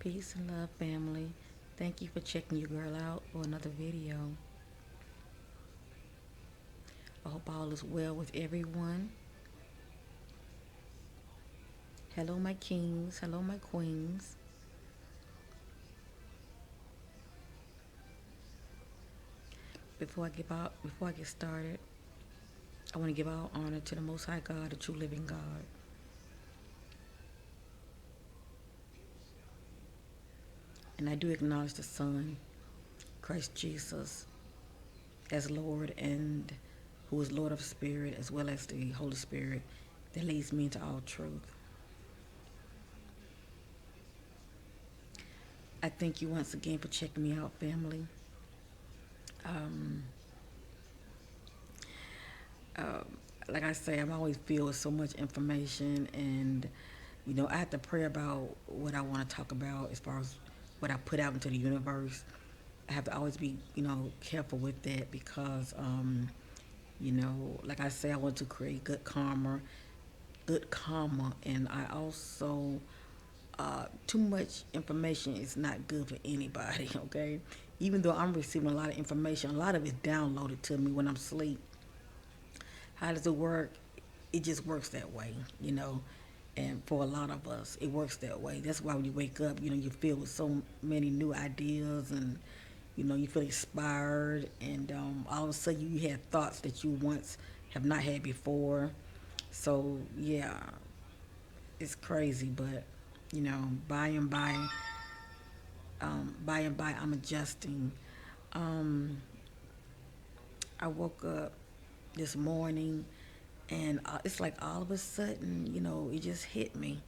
Peace and love, family. Thank you for checking your girl out for another video. I hope all is well with everyone. Hello, my kings. Hello, my queens. Before I get started, I want to give all honor to the Most High God, the true living God. And I do acknowledge the Son, Christ Jesus, as Lord and who is Lord of Spirit, as well as the Holy Spirit that leads me into all truth. I thank you once again for checking me out, family. Um, uh, like I say, I'm always filled with so much information, and I have to pray about what I want to talk about as far as what I put out into the universe. I have to always be, careful with that because, like I say, I want to create good karma, and I also too much information is not good for anybody. Okay, even though I'm receiving a lot of information, a lot of it's downloaded to me when I'm asleep. How does it work? It just works that way. And for a lot of us, it works that way. That's why when you wake up, you feel with so many new ideas, and you feel inspired, and all of a sudden you have thoughts that you once have not had before. So yeah, it's crazy, but by and by, I'm adjusting. Um, I woke up this morning, and it's like all of a sudden, it just hit me.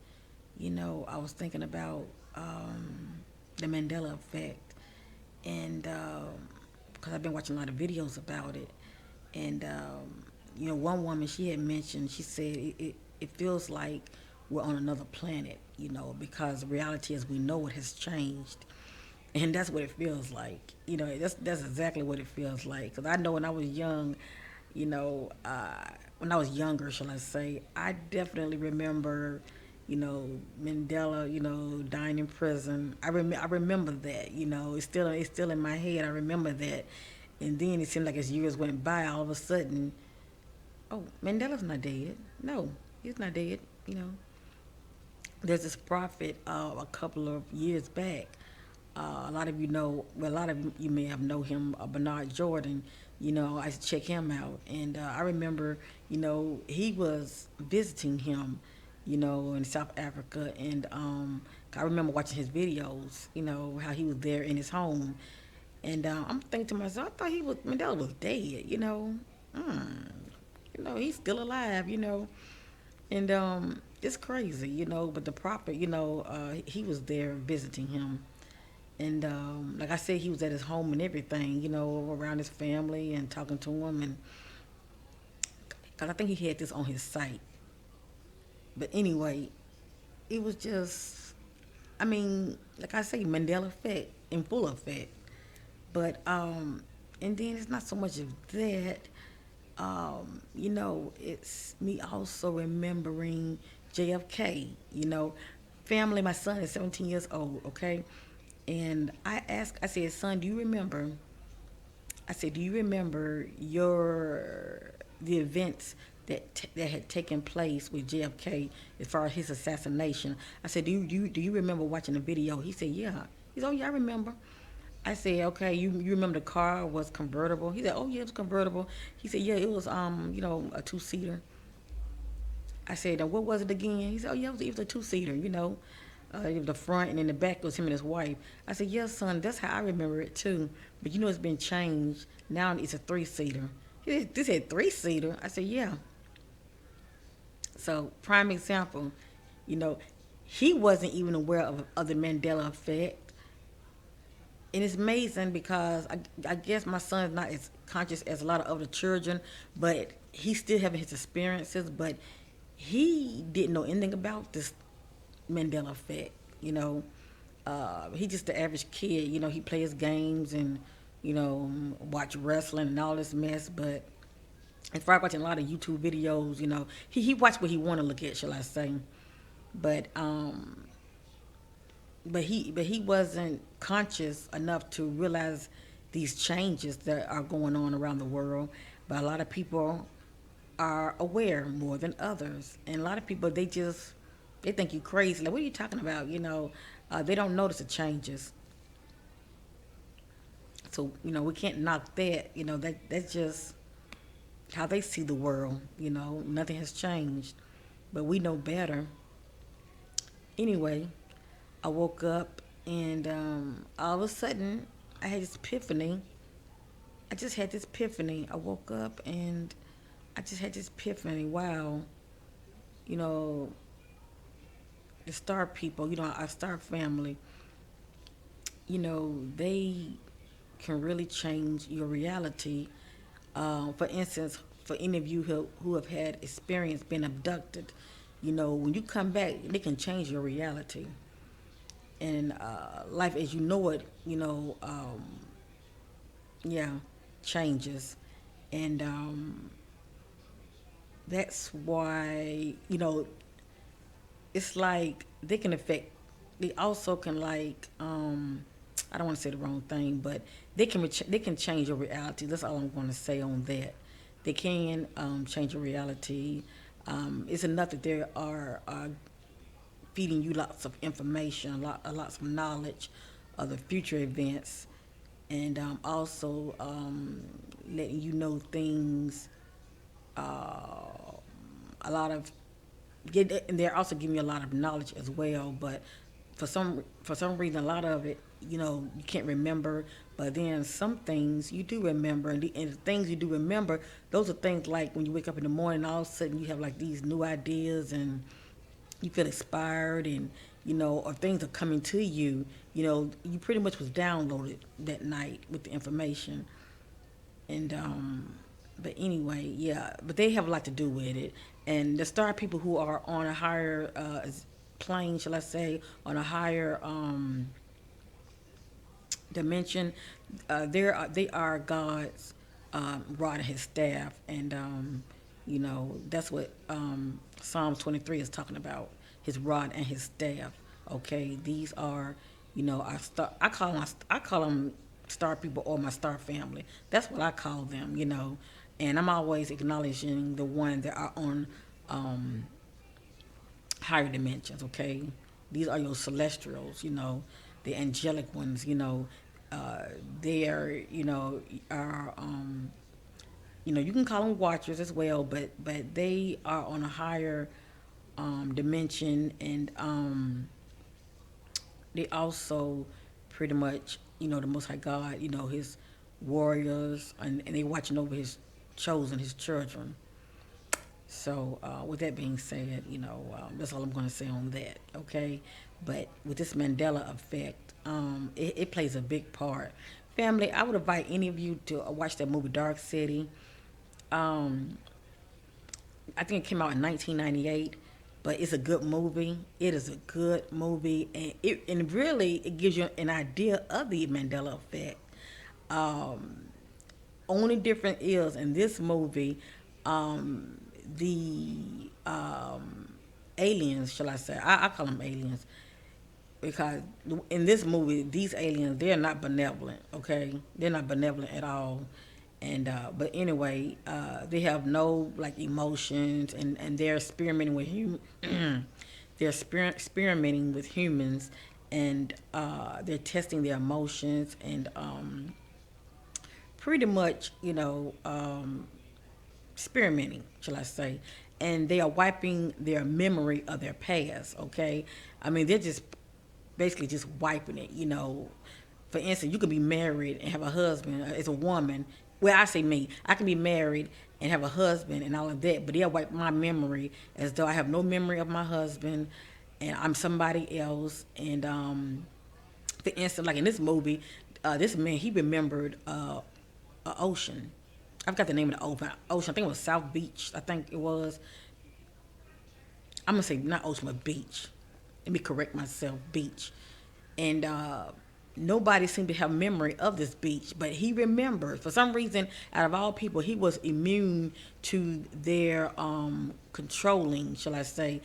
I was thinking about the Mandela effect, and because I've been watching a lot of videos about it, and one woman, she had mentioned, she said it feels like we're on another planet, because reality as we know it has changed, and that's what it feels like. That's exactly what it feels like. Because I know when I was young, you know, uh, when I was younger, shall I say, I definitely remember, Mandela, dying in prison. I remember that. It's still in my head. I remember that, and then it seemed like as years went by, all of a sudden, oh, Mandela's not dead. No, he's not dead. There's this prophet a couple of years back. A lot of you know, well, a lot of you may have know him, Bernard Jordan. I used to check him out, and I remember, he was visiting him, in South Africa, and I remember watching his videos, how he was there in his home, and I'm thinking to myself, I thought Mandela was dead, mm, he's still alive, and it's crazy, but the prophet, he was there visiting him. And like I said, he was at his home and everything, around his family and talking to him. And because I think he had this on his site. But anyway, it was just, I mean, like I say, Mandela effect in full effect. But, and then it's not so much of that. It's me also remembering JFK, family. My son is 17 years old, okay? And I said, son, do you remember? I said, do you remember the events that had taken place with JFK as far as his assassination? I said, do you remember watching the video? He said, yeah. He said, oh yeah, I remember. I said, okay, you remember the car was convertible? He said, oh yeah, it was convertible. He said, yeah, it was a 2-seater. I said, what was it again? He said, oh yeah, it was a 2-seater. The front and in the back was him and his wife. I said, yes, son, that's how I remember it too. But it's been changed. Now it's a 3-seater. This had 3-seater. I said, yeah. So prime example, you know, he wasn't even aware of the Mandela effect. And it's amazing because I guess my son is not as conscious as a lot of other children, but he's still having his experiences. But he didn't know anything about this Mandela effect. He just the average kid. He plays games and watch wrestling and all this mess. But as far as watching a lot of YouTube videos, he watched what he want to look at, shall I say? But but he wasn't conscious enough to realize these changes that are going on around the world. But a lot of people are aware more than others, and a lot of people they think you crazy. Like, what are you talking about? They don't notice the changes. So we can't knock that. That's just how they see the world. Nothing has changed, but we know better. Anyway, I woke up and all of a sudden I had this epiphany. I just had this epiphany. I woke up and I just had this epiphany. Wow, you know, the star people, our star family, they can really change your reality. For instance, for any of you who have had experience being abducted, when you come back, they can change your reality. And life as you know it, yeah, changes. And that's why, it's like they can affect, they also can like, I don't want to say the wrong thing, but they can change your reality. That's all I'm going to say on that. They can change your reality. It's enough that they are feeding you lots of information, lots of knowledge of the future events, and also letting you know things. A lot of and they're also giving you a lot of knowledge as well. But for some reason, a lot of it, you can't remember. But then some things you do remember, and the things you do remember, those are things like when you wake up in the morning, all of a sudden you have like these new ideas and you feel inspired, and or things are coming to you. You pretty much was downloaded that night with the information. And but anyway, yeah, but they have a lot to do with it. And the star people who are on a higher plane, shall I say, on a higher dimension, they are God's rod and his staff. And that's what Psalms 23 is talking about, his rod and his staff. Okay, these are, our star. I call them star people or my star family. That's what I call them. And I'm always acknowledging the ones that are on um, higher dimensions. Okay, these are your celestials. The angelic ones. Uh, they are you can call them watchers as well, but they are on a higher dimension. And they also pretty much, the Most High God, his warriors, and they watching over his chosen, his children. So with that being said, that's all I'm going to say on that. Okay, but with this Mandela effect, it plays a big part. Family, I would invite any of you to watch that movie Dark City. Um, I think it came out in 1998, but it's a good movie. It is a good movie, and really it gives you an idea of the Mandela effect. Um, Only difference is in this movie, the aliens, shall I say? I call them aliens because in this movie, these aliens they're not benevolent. Okay, they're not benevolent at all. And but anyway, they have no like emotions, and they're experimenting with experimenting with humans, and they're testing their emotions, and pretty much, experimenting, shall I say, and they are wiping their memory of their past. Okay, I mean they're just basically just wiping it. For instance, you could be married and have a husband as a woman. Well, I say me. I can be married and have a husband and all of that, but they'll wipe my memory as though I have no memory of my husband, and I'm somebody else. And for instance, like in this movie, this man he remembered a ocean. I forgot the name of the ocean. I think it was South Beach. I think it was. I'm gonna say not ocean, but beach. Let me correct myself. Beach, and nobody seemed to have memory of this beach, but he remembered. For some reason, out of all people, he was immune to their controlling, shall I say,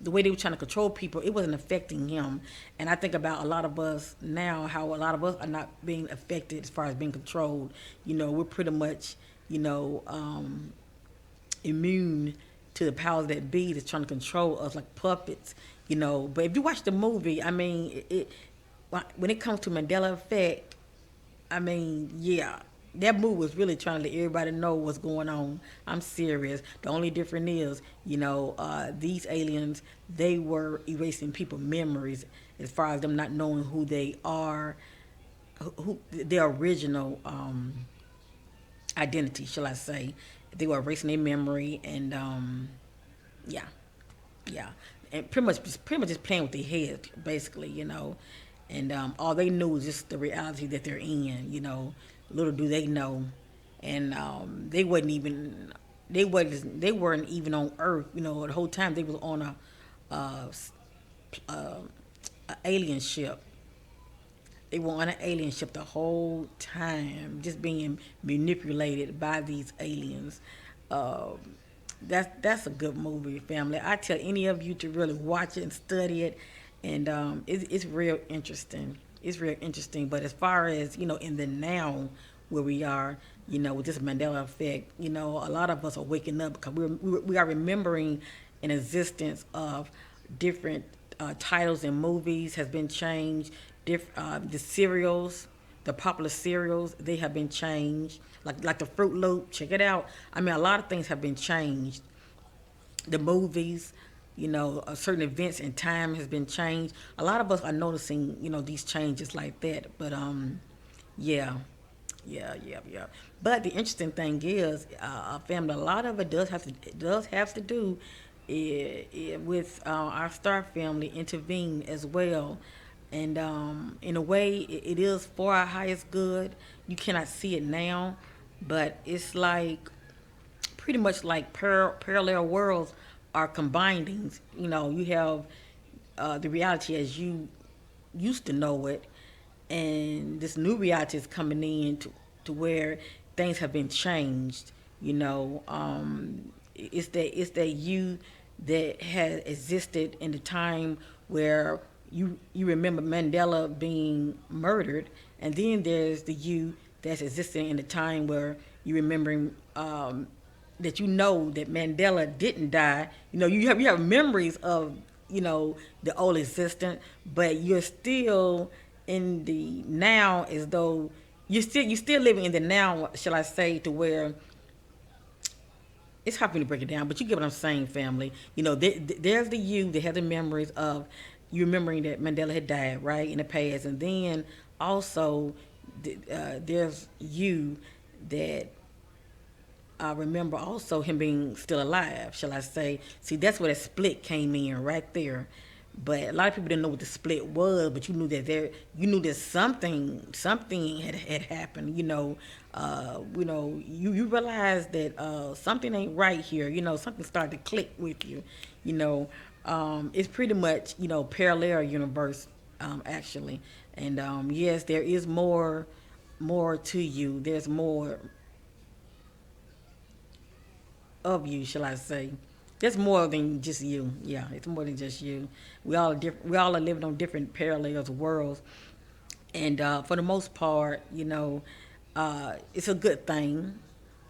the way they were trying to control people, it wasn't affecting him. And I think about a lot of us now, how a lot of us are not being affected as far as being controlled. We're pretty much, you know, immune to the powers that be that's trying to control us like puppets. But if you watch the movie, I mean, when it comes to Mandela effect, I mean, yeah, that movie was really trying to let everybody know what's going on. I'm serious. The only difference is, these aliens, they were erasing people's memories as far as them not knowing who they are, who their original identity, shall I say. They were erasing their memory, and yeah, yeah, and pretty much just playing with their head, basically. And all they knew is just the reality that they're in. Little do they know, and they weren't even on Earth. The whole time they was on uh, uh, a alien ship. They were on an alien ship the whole time, just being manipulated by these aliens. Um, that's a good movie, family. I tell any of you to really watch it and study it, and it's real interesting. It's real interesting. But as far as in the now where we are, with this Mandela effect, a lot of us are waking up because we are remembering an existence of different titles and movies has been changed. The cereals, the popular cereals, they have been changed. Like the Fruit Loop, check it out. I mean, a lot of things have been changed. The movies, certain events and time has been changed. A lot of us are noticing, these changes like that. But yeah, yeah. But the interesting thing is, family, a lot of it does have to do with our Star family intervene as well, and in a way, it is for our highest good. You cannot see it now, but it's like pretty much like parallel worlds are combining. You have the reality as you used to know it, and this new reality is coming in to where things have been changed. It's that you that has existed in the time where you remember Mandela being murdered, and then there's the you that's existing in the time where you remembering that that Mandela didn't die. You have memories of the old existence, but you're still in the now as though you're still living in the now, shall I say, to where it's hard for me to break it down, but you get what I'm saying, family. There's the you that has the memories of you remembering that Mandela had died, right, in the past, and then also there's you that remember also him being still alive, shall I say. See, that's where that split came in right there. But a lot of people didn't know what the split was, but you knew that something had happened. You realize that something ain't right here. Something started to click with you. It's pretty much parallel universe, actually, and yes, there is more to you. There's more of you, shall I say. There's more than just you. Yeah, it's more than just you. We all are living on different parallels worlds, and for the most part, it's a good thing.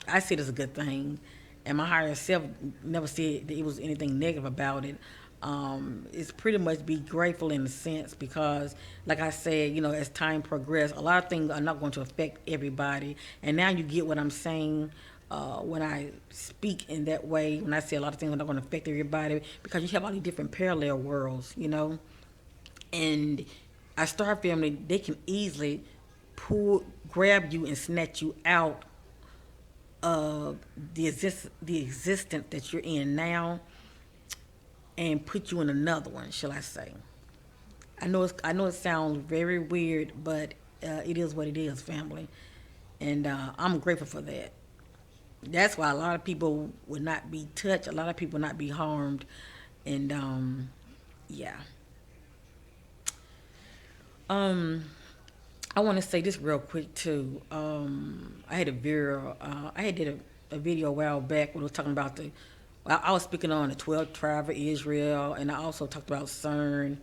I see it as a good thing, and my higher self never said that it was anything negative about it. It's pretty much be grateful in a sense because, like I said, as time progresses, a lot of things are not going to affect everybody, and now you get what I'm saying. When I speak in that way, when I say a lot of things are not going to affect everybody, because you have all these different parallel worlds. And our star family, they can easily grab you and snatch you out of the existence that you're in now, and put you in another one, shall I say? I know it sounds very weird, but it is what it is, family, and I'm grateful for that. That's why a lot of people would not be touched. A lot of people not be harmed, and yeah. Um, I want to say this real quick too. I had did a video a while back when I was talking about the Well, I was speaking on the 12 tribe of Israel, and I also talked about CERN,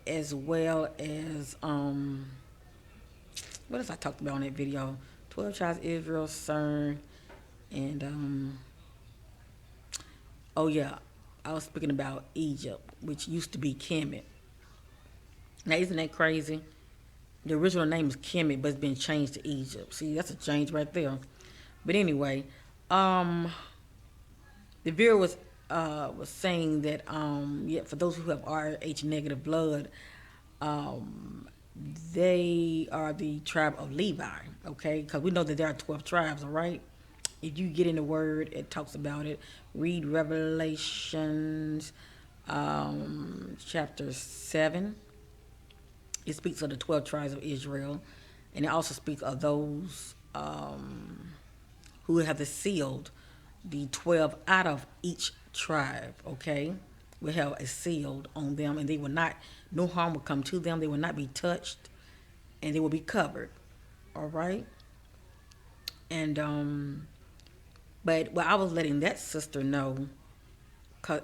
as well as what else I talked about in that video? 12 tribes of Israel, CERN, and oh yeah, I was speaking about Egypt, which used to be Kemet. Now, isn't that crazy? The original name is Kemet, but it's been changed to Egypt. See, that's a change right there. But anyway, um, the viewer was saying that yeah, for those who have Rh negative blood, um, they are the tribe of Levi. Okay, because we know that there are 12 tribes. All right. If you get in the Word, it talks about it. Read Revelations, chapter 7. It speaks of the 12 tribes of Israel, and it also speaks of those who have the sealed, the 12 out of each tribe, okay, will have a sealed on them, and they will not, no harm will come to them. They will not be touched, and they will be covered, all right? And, but well, I was letting that sister know,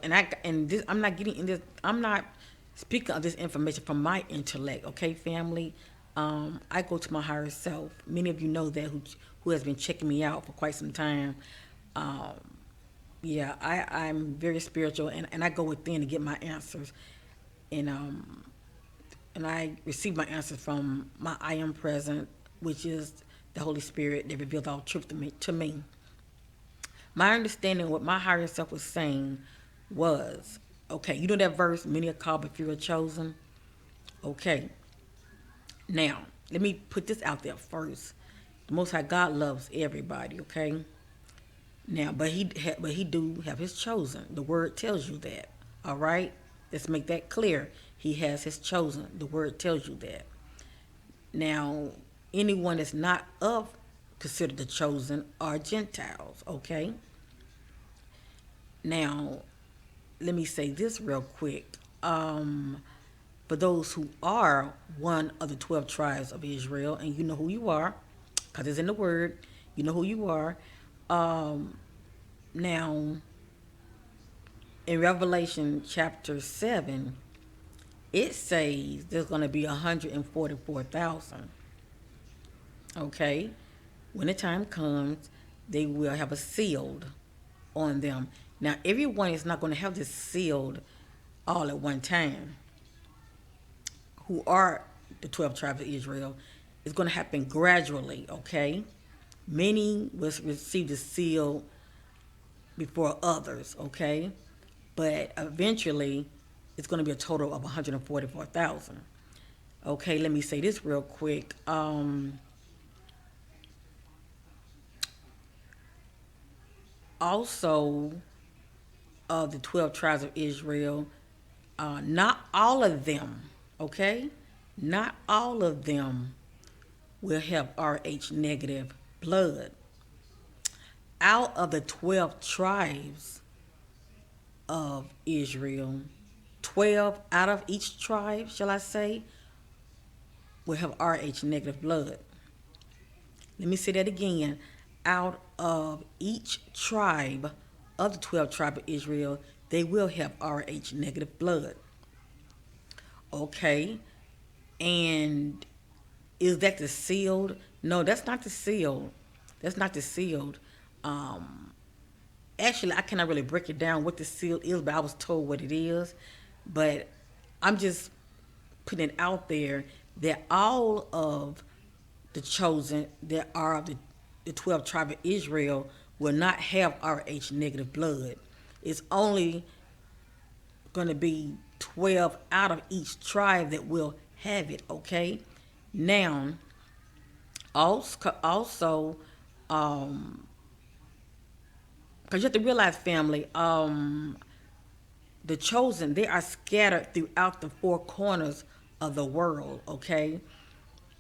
and this, I'm not getting in this, I'm not speaking of this information from my intellect, okay, family? I go to my higher self. Many of you know that who has been checking me out for quite some time. Um, yeah, I'm very spiritual, and I go within to get my answers. And and I receive my answers from my I am present, which is the Holy Spirit that reveals all truth to me. My understanding of what my higher self was saying was, okay, you know that verse, many are called but few are chosen? Okay. Now, let me put this out there first. The Most High God loves everybody, okay? Now, but he do have his chosen. The word tells you that. All right? Let's make that clear. He has his chosen. The word tells you that. Now, anyone that's not of considered the chosen are Gentiles, okay? Now, let me say this real quick. For those who are one of the 12 tribes of Israel, and you know who you are, because it's in the word, you know who you are. Now, in Revelation chapter 7, it says there's going to be 144,000. Okay? When the time comes, they will have a sealed on them. Now, everyone is not going to have this sealed all at one time, who are the 12 tribes of Israel. It's going to happen gradually, okay? Many will receive the seal before others, okay? But eventually, it's going to be a total of 144,000. Okay, let me say this real quick. Also, of the 12 tribes of Israel, not all of them, okay? Not all of them will have Rh negative blood. Out of the 12 tribes of Israel, 12 out of each tribe, shall I say, will have Rh negative blood. Let me say that again. Out of each tribe of the 12 tribe of Israel, they will have Rh negative blood. Okay. And is that the sealed? No, that's not the sealed. That's not the sealed. Um, Actually, I cannot really break it down what the seal is, but I was told what it is. But I'm just putting it out there that all of the chosen that are of the 12 tribe of Israel will not have Rh negative blood. It's only going to be 12 out of each tribe that will have it, okay? Now, also, because you have to realize, family, the chosen, they are scattered throughout the four corners of the world, okay?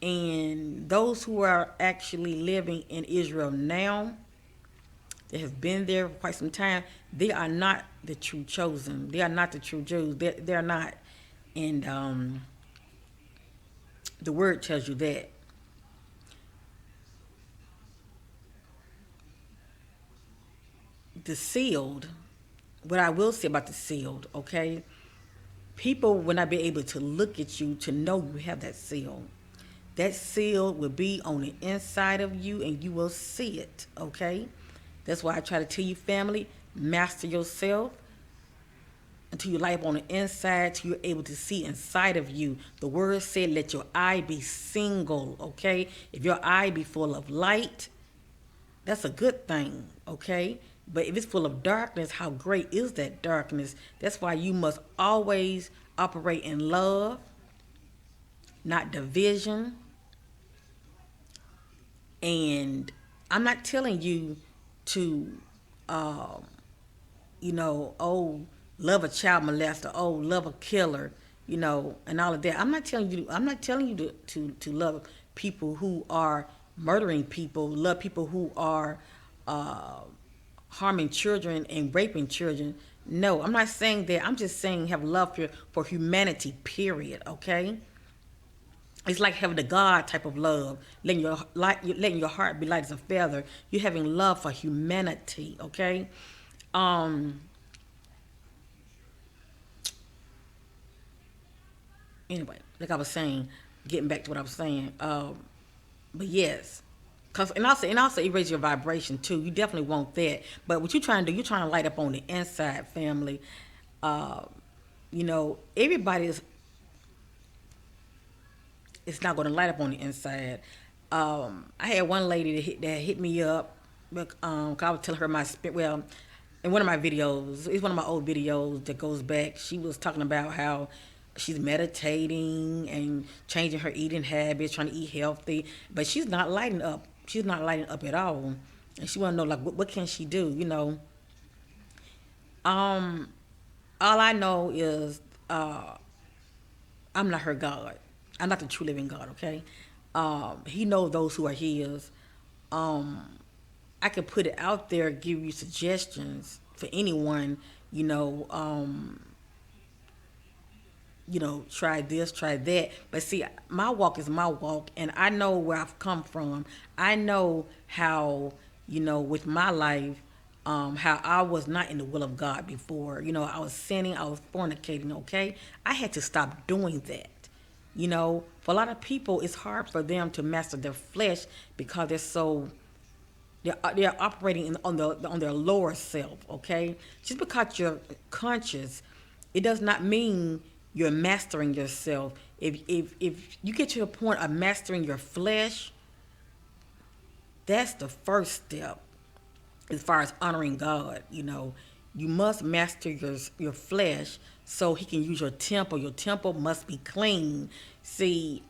And those who are actually living in Israel now, that have been there for quite some time, they are not the true chosen. They are not the true Jews. They're not. And the word tells you that. The sealed, what I will say about the sealed, okay? People will not be able to look at you to know you have that seal. That seal will be on the inside of you and you will see it, okay? That's why I try to tell you, family, master yourself until you light up on the inside, till you're able to see inside of you. The word said, let your eye be single, okay? If your eye be full of light, that's a good thing, okay? But if it's full of darkness, how great is that darkness? That's why you must always operate in love, not division. And I'm not telling you to, um, oh, love a child molester, oh, love a killer, and all of that. I'm not telling you to love people who are murdering people, love people who are uh, harming children and raping children. No, I'm not saying that. I'm just saying have love for humanity, period, okay? It's like having the God type of love, letting your heart be light as a feather. You're having love for humanity, okay? Um, anyway, like I was saying, getting back to what I was saying. But yes, cause and also erase your vibration too. You definitely want that. But what you're trying to do, you're trying to light up on the inside, family. Uh, everybody is not going to light up on the inside. I had one lady that hit me up. 'Cause I was telling her my spirit. Well, in one of my videos, it's one of my old videos that goes back. She was talking about how she's meditating and changing her eating habits, trying to eat healthy, but she's not lighting up. She's not lighting up at all, and she want to know like what can she do? Um, all I know is I'm not her God. I'm not the true living God. Okay, He knows those who are His. Um, I could put it out there, give you suggestions for anyone. You know, um, try this, try that. But see, my walk is my walk, and I know where I've come from. I know how, with my life, how I was not in the will of God before. I was sinning, I was fornicating, okay? I had to stop doing that. For a lot of people, it's hard for them to master their flesh because they're operating on their lower self. Okay, just because you're conscious, it does not mean you're mastering yourself. If you get to a point of mastering your flesh, that's the first step as far as honoring God. You must master your flesh so He can use your temple. Your temple must be clean. See,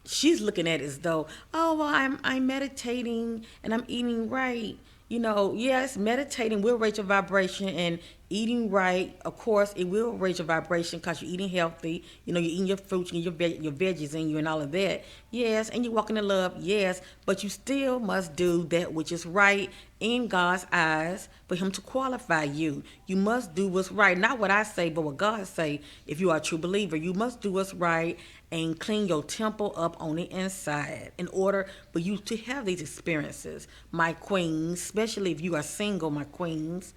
she's looking at it as though, oh, well, I'm meditating and I'm eating right. Yes, meditating will raise your vibration, and eating right, of course, it will raise your vibration because you're eating healthy. You're eating your fruits and your veggies in you and all of that. Yes, and you're walking in love. Yes, but you still must do that which is right in God's eyes for Him to qualify you. You must do what's right, not what I say, but what God say. If you are a true believer, you must do what's right and clean your temple up on the inside in order for you to have these experiences, my queens, especially if you are single, my queens.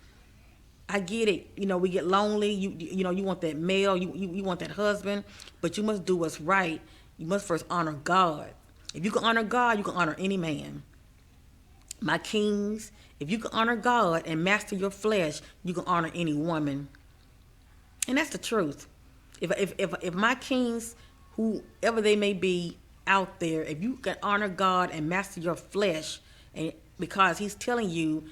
I get it. We get lonely. You want that male. You want that husband, but you must do what's right. You must first honor God. If you can honor God, you can honor any man. My kings, if you can honor God and master your flesh, you can honor any woman. And that's the truth. If my kings, whoever they may be out there, if you can honor God and master your flesh, and because He's telling you,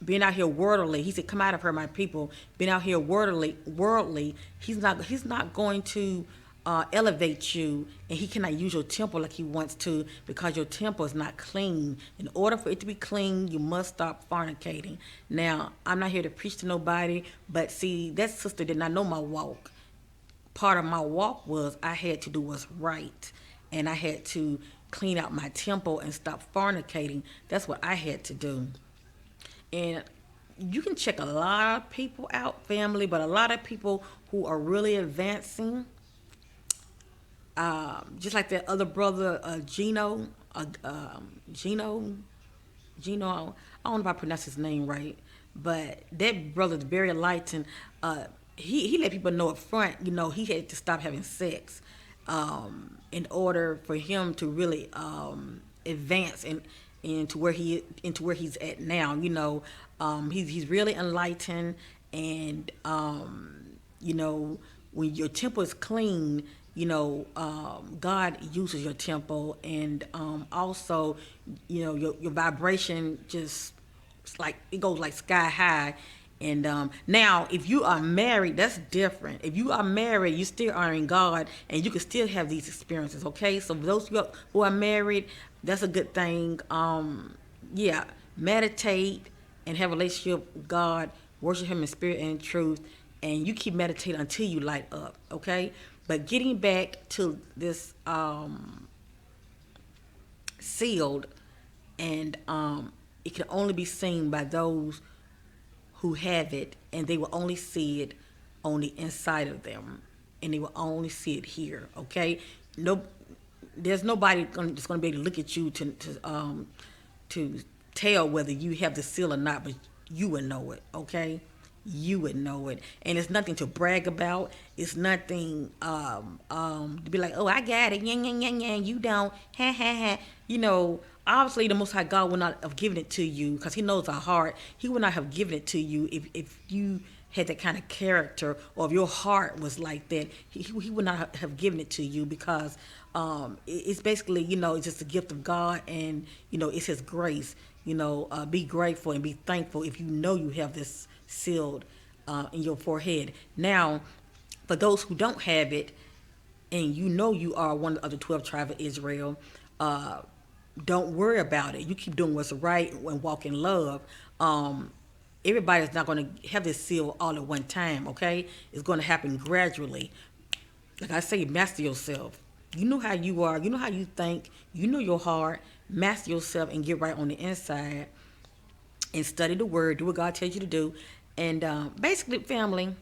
being out here worldly, He said, "Come out of her, my people." Being out here worldly, He's not going to elevate you, and He cannot use your temple like He wants to because your temple is not clean. In order for it to be clean, you must stop fornicating. Now, I'm not here to preach to nobody, but see, that sister did not know my walk. Part of my walk was I had to do what's right, and I had to clean out my temple and stop fornicating. That's what I had to do. And you can check a lot of people out, family, but a lot of people who are really advancing, just like that other brother, Gino, I don't know if I pronounce his name right. But that brother's very enlightened. He let people know up front, he had to stop having sex in order for him to really advance into where he's at now. He's really enlightened, and you know when your temple is clean, God uses your temple, and also, your vibration just, it's like it goes like sky high. And now, if you are married, that's different. If you are married, you still honoring God, and you can still have these experiences. Okay, so those who are married, that's a good thing. Yeah, meditate and have a relationship with God, worship Him in spirit and in truth, and you keep meditating until you light up. Okay, but getting back to this sealed, and it can only be seen by those who have it, and they will only see it on the inside of them, and they will only see it here. Okay, no, there's nobody that's going to be able to look at you to tell whether you have the seal or not, but you would know it. Okay, you would know it, and it's nothing to brag about. It's nothing to be like, oh, I got it, yang yang yang yang. You don't, ha ha ha. Obviously, the Most High God will not have given it to you because He knows our heart. He would not have given it to you if you had that kind of character, or if your heart was like that. He would not have given it to you, because it's basically, it's just a gift of God, and it's His grace. Be grateful and be thankful if you know you have this sealed in your forehead. Now, for those who don't have it, and you are one of the 12 tribes of Israel, don't worry about it. You keep doing what's right and walk in love. Everybody's not going to have this seal all at one time, okay? It's going to happen gradually. Like I say, master yourself. You know how you are. You know how you think. You know your heart. Master yourself and get right on the inside, and study the word. Do what God tells you to do. And basically, family,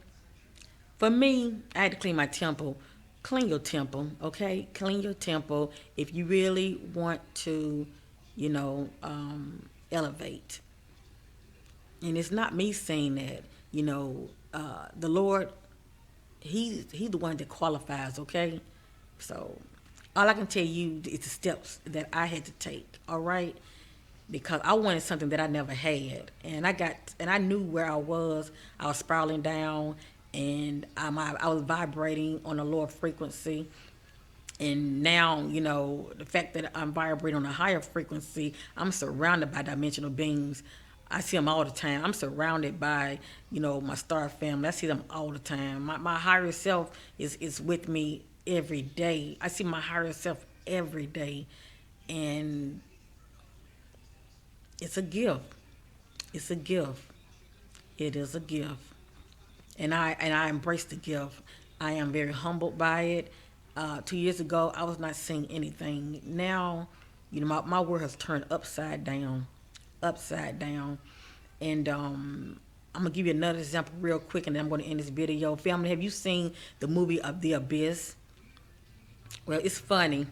for me, I had to clean my temple. Clean your temple, okay? Clean your temple if you really want to, elevate. And it's not me saying that. The Lord, He's the one that qualifies, okay? So all I can tell you is the steps that I had to take, all right? Because I wanted something that I never had, and I knew where I was. I was spiraling down, and I was vibrating on a lower frequency. And now, the fact that I'm vibrating on a higher frequency, I'm surrounded by dimensional beings. I see them all the time. I'm surrounded by, my star family. I see them all the time. My higher self is with me every day. I see my higher self every day. And it's a gift. It's a gift. It is a gift. And I embrace the gift. I am very humbled by it. 2 years ago, I was not seeing anything. Now, my world has turned upside down. And I'm gonna give you another example real quick, and then I'm gonna end this video. Family, have you seen the movie of The Abyss? Well, it's funny.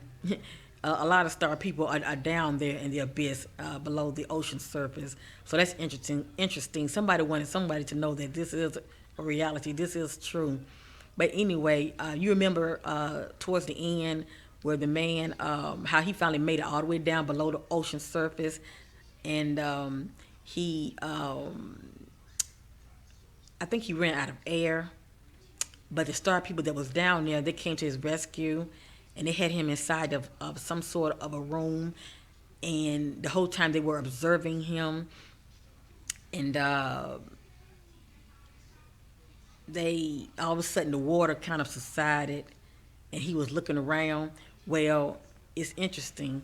A lot of star people are down there in the abyss, below the ocean surface. So that's interesting. Interesting. Somebody wanted somebody to know that this is a reality. This is true. But anyway, you remember towards the end where the man, how he finally made it all the way down below the ocean surface, and he, I think he ran out of air. But the star people that was down there, they came to his rescue, and they had him inside of some sort of a room. And the whole time they were observing him, and they, all of a sudden, the water kind of subsided, and he was looking around. Well, it's interesting.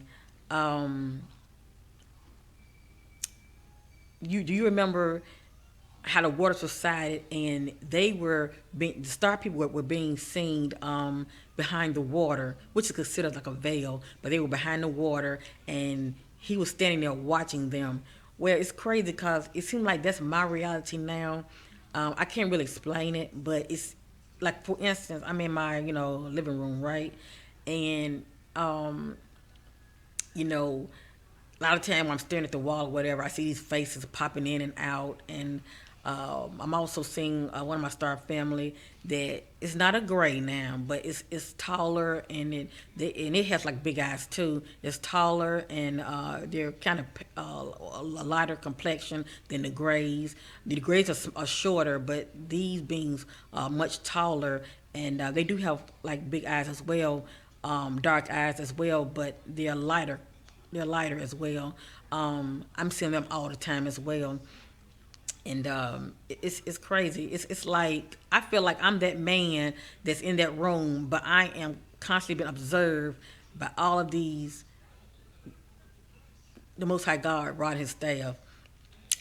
Um, do you remember how the water subsided, and the star people were being seen behind the water, which is considered like a veil, but they were behind the water, and he was standing there watching them. Well, it's crazy because it seems like that's my reality now. I can't really explain it, but it's like, for instance, I'm in my living room, right, and you know a lot of time when I'm staring at the wall or whatever, I see these faces popping in and out, and I'm also seeing one of my star family that it's not a gray now, but it's taller, and and it has like big eyes too. It's taller, and they're kind of a lighter complexion than the grays. The grays are shorter, but these beings are much taller, and they do have like big eyes as well, dark eyes as well, but they're lighter as well. I'm seeing them all the time as well, and it's crazy. It's like I feel like I'm that man that's in that room, but I am constantly being observed by all of these, the Most High God, Rod and His staff.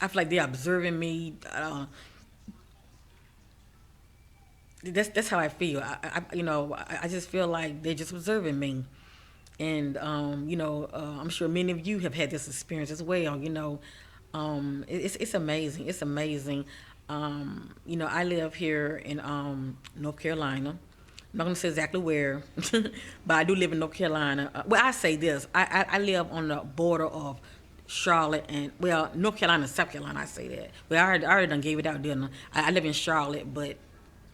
I feel like they're observing me. That's how I feel. I just feel like they're just observing me, and I'm sure many of you have had this experience as well. It's amazing. It's amazing. I live here in North Carolina. I'm not gonna say exactly where, but I do live in North Carolina. Well, I say this: I live on the border of Charlotte and, well, North Carolina and South Carolina. I say that. Well, I already done gave it out, didn't I? I live in Charlotte, but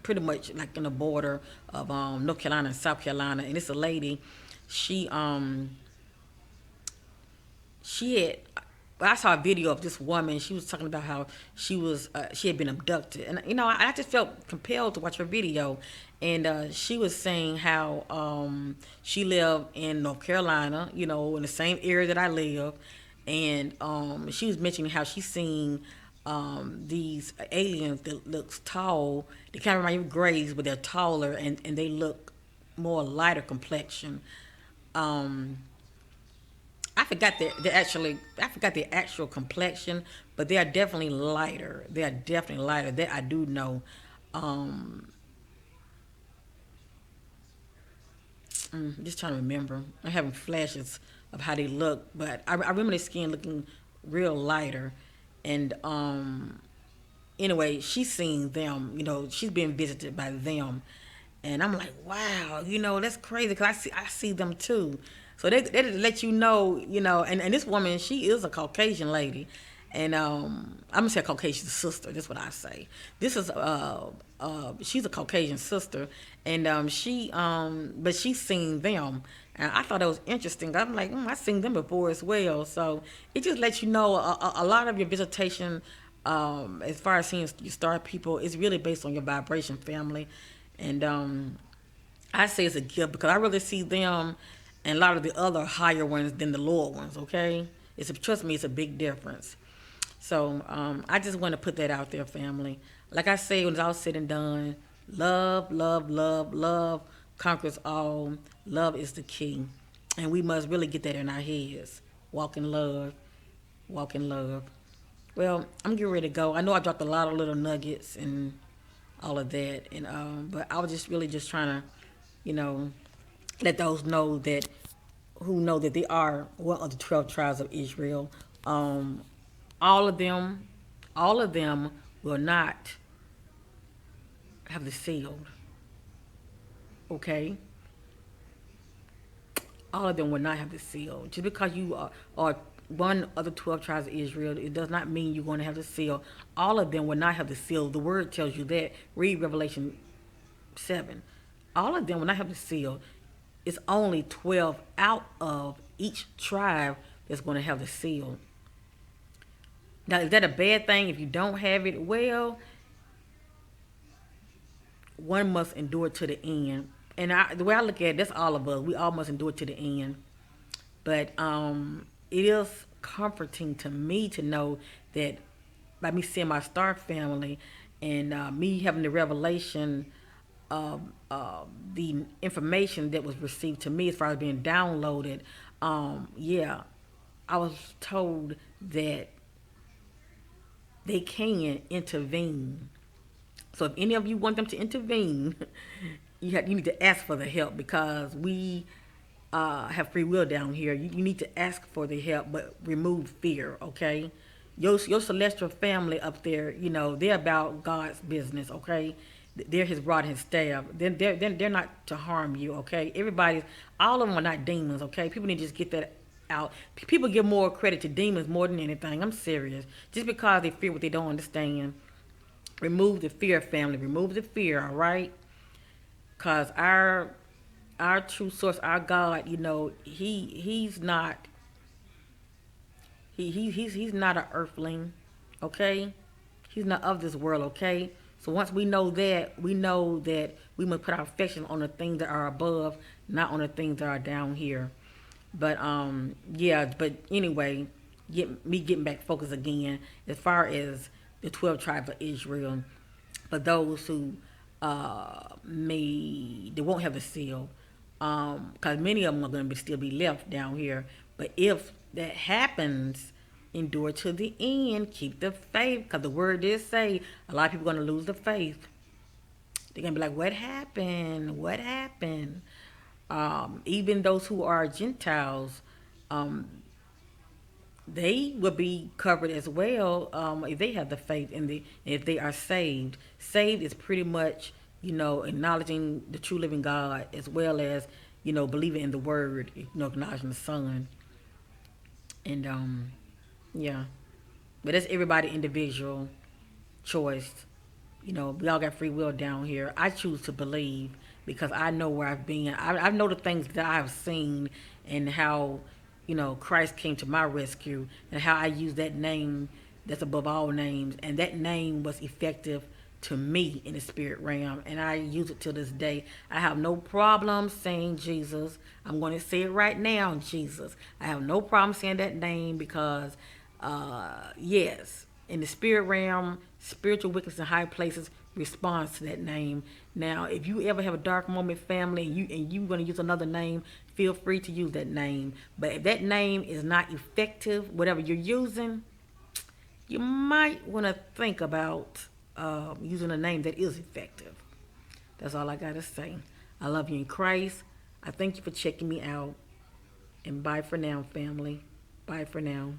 pretty much like in the border of North Carolina and South Carolina. And it's a lady. She she had I saw a video of this woman. She was talking about how she had been abducted, and I just felt compelled to watch her video. And she was saying how she lived in North Carolina, in the same area that I live, and she was mentioning how she's seen these aliens that looks tall. They kind of remind you of grays, but they're taller, and they look more lighter complexion. Um, I forgot I forgot their actual complexion, but they are definitely lighter. They are definitely lighter. That I do know. Um, just trying to remember. I'm having flashes of how they look, but I remember their skin looking real lighter. And anyway, she's seeing them. She's being visited by them, and I'm like, wow, that's crazy because I see them too. So they let and this woman, she is a Caucasian lady, and I'm gonna say a Caucasian sister. That's what I say. This is she's a Caucasian sister, and but she's seen them, and I thought that was interesting. I'm like, I seen them before as well. So it just lets you know a lot of your visitation, as far as seeing you star people, is really based on your vibration, family, and I say it's a gift because I really see them and a lot of the other higher ones than the lower ones. Okay, trust me, it's a big difference. So I just want to put that out there, family. Like I say, when it's all said and done, love, love, love, love conquers all. Love is the key, and we must really get that in our heads. Walk in love, walk in love. Well, I'm getting ready to go. I know I dropped a lot of little nuggets and all of that, and but I was just really just trying to, you know, let those know that who know that they are one of the 12 tribes of Israel. Um, all of them, all of them will not have the sealed. Okay, all of them will not have the seal. Just because you are one of the 12 tribes of Israel, it does not mean you're going to have the seal. All of them will not have the seal. The word tells you that. Read Revelation 7. All of them will not have the seal. It's only 12 out of each tribe that's going to have the seal. Now, is that a bad thing if you don't have it? Well, one must endure to the end. And the way I look at it, that's all of us. We all must endure to the end. But it is comforting to me to know that by me seeing my star family and me having the revelation of the information that was received to me as far as being downloaded, yeah, I was told that they can intervene. So if any of you want them to intervene, you need to ask for the help because we have free will down here. You need to ask for the help, but remove fear, okay? Your celestial family up there, they're about God's business, okay? They're His rod and His staff. They're not to harm you, okay? All of them are not demons, okay? People need to just get that out. People give more credit to demons more than anything. I'm serious. Just because they fear what they don't understand. Remove the fear, family. Remove the fear, all right? Cause our true source, our God, he's not he's not an earthling, okay? He's not of this world, okay? So once we know that we must put our affection on the things that are above, not on the things that are down here. But yeah, but anyway, getting back focused again as far as the 12 tribes of Israel. For those who they won't have the seal, because many of them are going to still be left down here. But if that happens, endure to the end, keep the faith, because the word did say a lot of people are going to lose the faith. They're going to be like, what happened? What happened? Even those who are Gentiles, um, they will be covered as well if they have the faith and if they are saved. Saved is pretty much acknowledging the true living God as well as believing in the Word, acknowledging the Son, and yeah. But that's everybody individual choice. We all got free will down here. I choose to believe because I know where I've been. I know the things that I've seen and how, Christ came to my rescue and how I use that name that's above all names. And that name was effective to me in the spirit realm. And I use it to this day. I have no problem saying Jesus. I'm going to say it right now, Jesus. I have no problem saying that name because, yes, in the spirit realm, spiritual wickedness in high places responds to that name. Now, if you ever have a dark moment, family, and you're going to use another name, feel free to use that name. But if that name is not effective, whatever you're using, you might want to think about using a name that is effective. That's all I got to say. I love you in Christ. I thank you for checking me out. And bye for now, family. Bye for now.